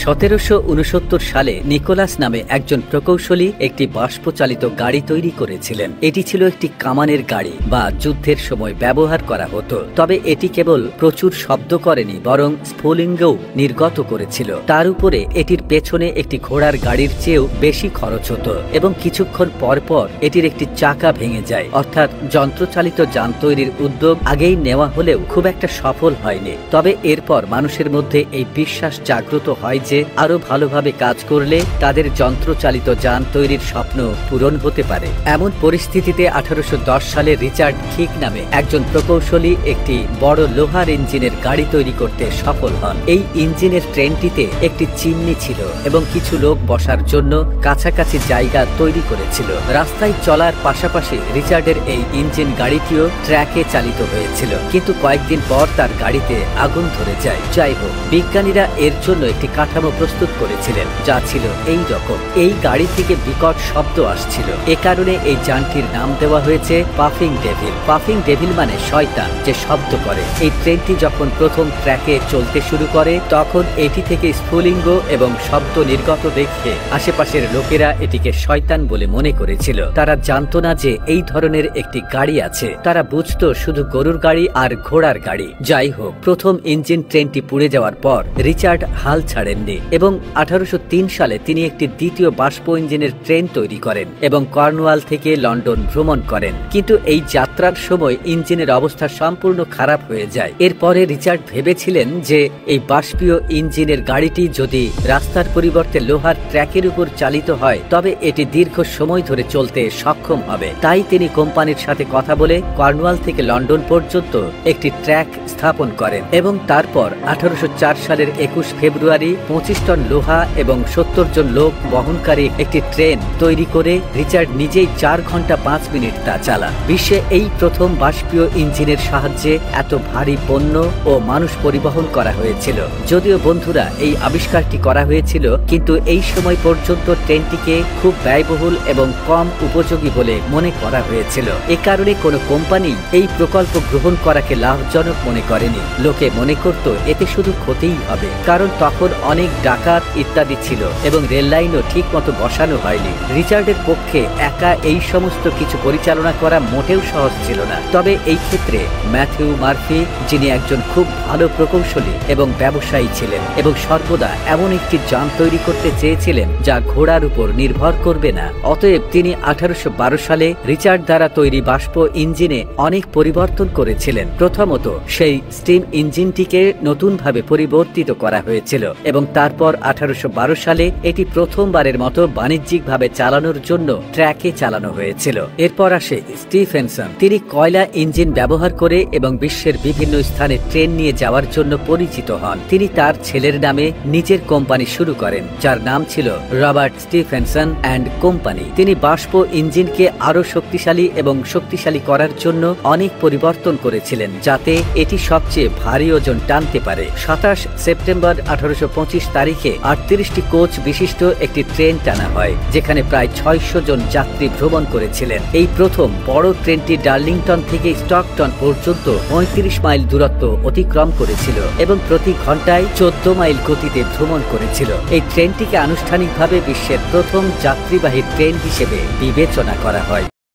1769 সালে নিকোলাস নামে একজন প্রকৌশলী একটি বাষ্পচালিত গাড়ি তৈরি করেছিলেন। এটি ছিল একটি কামানের গাড়ি বা যুদ্ধের সময় ব্যবহার করা হতো। তবে এটি কেবল প্রচুর শব্দ করেনি, বরং স্ফুলিঙ্গও নির্গত করেছিল। তার উপরে এটির পেছনে একটি ঘোড়ার গাড়ির চেয়েও বেশি খরচ হতো এবং কিছুক্ষণ পর পর এটির একটি চাকা ভেঙে যায়। অর্থাৎ যন্ত্রচালিত যান তৈরির উদ্যোগ আগেই নেওয়া হলেও খুব একটা সফল হয়নি। তবে এরপর মানুষের মধ্যে এই বিশ্বাস জাগ্রত হয় যে আরো ভালোভাবে কাজ করলে তাদের যন্ত্রচালিত যান তৈরির স্বপ্ন পূরণ হতে পারে। এমন পরিস্থিতিতে 1810 সালে রিচার্ড খিক নামে একজন প্রকৌশলী একটি বড় লোহার ইঞ্জিনের গাড়ি তৈরি করতে সফল হন। এই ইঞ্জিনের ট্রেনটিতে একটি চিমনি ছিল এবং কিছু লোক বসার জন্য কাছাকাছি জায়গা তৈরি করেছিল। রাস্তায় চলার পাশাপাশি রিচার্ডের এই ইঞ্জিন গাড়িটিও ট্র্যাকে চালিত হয়েছিল, কিন্তু কয়েকদিন পর তার গাড়িতে আগুন ধরে যায়। যাই হোক, বিজ্ঞানীরা এর জন্য একটি কাঠামো প্রস্তুত করেছিলেন যা ছিল এই রকম। এই গাড়ি থেকে বিকট শব্দ আসছিল, এ কারণে এই যানটির নাম দেওয়া হয়েছে পাফিং ডেভিল। পাফিং ডেভিল মানে শয়তান যে শব্দ করে। এই ট্রেনটি যখন প্রথম ট্র্যাকে চলতে শুরু করে তখন এটি থেকে স্ফুলিঙ্গ এবং শব্দ নির্গত দেখে আশেপাশের লোকেরা এটিকে শয়তান বলে মনে করেছিল। তারা জানতো না যে এই ধরনের একটি গাড়ি আছে, তারা বুঝতো শুধু গরুর গাড়ি আর ঘোড়ার গাড়ি। যাই হোক, প্রথম ইঞ্জিন ট্রেনটি পুড়ে যাওয়ার পর রিচার্ড হাল ছাড়েননি এবং 1803 সালে তিনি একটি দ্বিতীয় বাষ্প ইঞ্জিনের ট্রেন তৈরি করেন এবং কর্নওয়াল থেকে লন্ডন ভ্রমণ করেন। কিন্তু এই যাত্রার সময় ইঞ্জিনের অবস্থা সম্পূর্ণ খারাপ হয়ে যায়। এরপরে রিচার্ড ভেবেছিলেন যে এই বাষ্পীয় ইঞ্জিনের গাড়িটি যদি রাস্তার পরিবর্তে লোহার ট্র্যাকের উপর চালিত হয় তবে এটি দীর্ঘ সময় ধরে চলতে সক্ষম হবে। তাই তিনি কোম্পানির সাথে কথা বলে কর্নওয়াল থেকে লন্ডন পর্যন্ত একটি ট্র্যাক স্থাপন করেন এবং তারপর 1804 সালের 21 ফেব্রুয়ারি 25 টন লোহা এবং 70 জন লোক বহনকারী একটি ট্রেন তৈরি করে রিচার্ড নিজেই 4 ঘন্টা 5 মিনিট তা চালান। বিশ্বে এই প্রথম বাষ্পীয় ইঞ্জিনের সাহায্যে এত ভারী পণ্য ও মানুষ পরিবহন করা হয়েছিল। যদিও বন্ধুরা, এই আবিষ্কারটি করা হয়েছিল, কিন্তু এই সময় পর্যন্ত ট্রেনটিকে খুব ব্যয়বহুল এবং কম উপযোগী বলে মনে করা হয়েছিল। এ কারণে কোনো কোম্পানি এই প্রকল্প গ্রহণ করাকে লাভজনক মনে করেনি। লোকে মনে করত এতে শুধু ক্ষতিই হবে, কারণ তখন অনেক ডাকাত ইত্যাদি ছিল এবং রেল লাইনও ঠিক মতো বসানো হয়নি। রিচার্ডের পক্ষে একা এই সমস্ত কিছু পরিচালনা করা মোটেও সহজ ছিল না। তবে এই ক্ষেত্রে ম্যাথিউ মার্ফি, যিনি একজন খুব ভালো প্রকৌশলী এবং ব্যবসায়ী ছিলেন এবং সর্বদা এমন একটি যান তৈরি করতে চেয়েছিলেন যা ঘোড়ার উপর নির্ভর করবে না, অতএব তিনি 1812 সালে রিচার্ড দ্বারা তৈরি বাষ্প ইঞ্জিনে অনেক পরিবর্তন করেছিলেন। প্রথমত সেই স্টিম ইঞ্জিনটিকে নতুনভাবে পরিবর্তিত করা হয়েছিল এবং তারপর 1812 সালে এটি প্রথমবারের মতো বাণিজ্যিকভাবে চালানোর জন্য ট্র্যাকে চালানো হয়েছিল। এরপর আসে স্টিফেনসন। তিনি কয়লা ইঞ্জিন ব্যবহার করে এবং বিশ্বের বিভিন্ন স্থানে ট্রেন নিয়ে যাওয়ার জন্য পরিচিত হন। তিনি তার ছেলের নামে নিজের কোম্পানি শুরু করেন যার নাম ছিল রবার্ট স্টিফেনসন অ্যান্ড কোম্পানি। তিনি বাষ্প ইঞ্জিনকে আরো শক্তিশালী এবং শক্তিশালী করার জন্য অনেক পরিবর্তন করেছিলেন যাতে এটি সবচেয়ে ভারী ওজন টানতে পারে। 27 সেপ্টেম্বর 1825 তারিখে 38টি কোচ বিশিষ্ট একটি ট্রেন টানা হয় যেখানে প্রায় 600 জন যাত্রী ভ্রমণ করেছিলেন। এই প্রথম বড় ট্রেনটি ডার্লিংটন থেকে স্টকটন পর্যন্ত 35 মাইল দূরত্ব অতিক্রম করেছিল এবং প্রতি ঘন্টায় 14 মাইল গতিতে ভ্রমণ করেছিল। এই ট্রেনটিকে আনুষ্ঠানিকভাবে বিশ্বের প্রথম যাত্রীবাহী ট্রেন হিসেবে বিবেচনা করা হয়।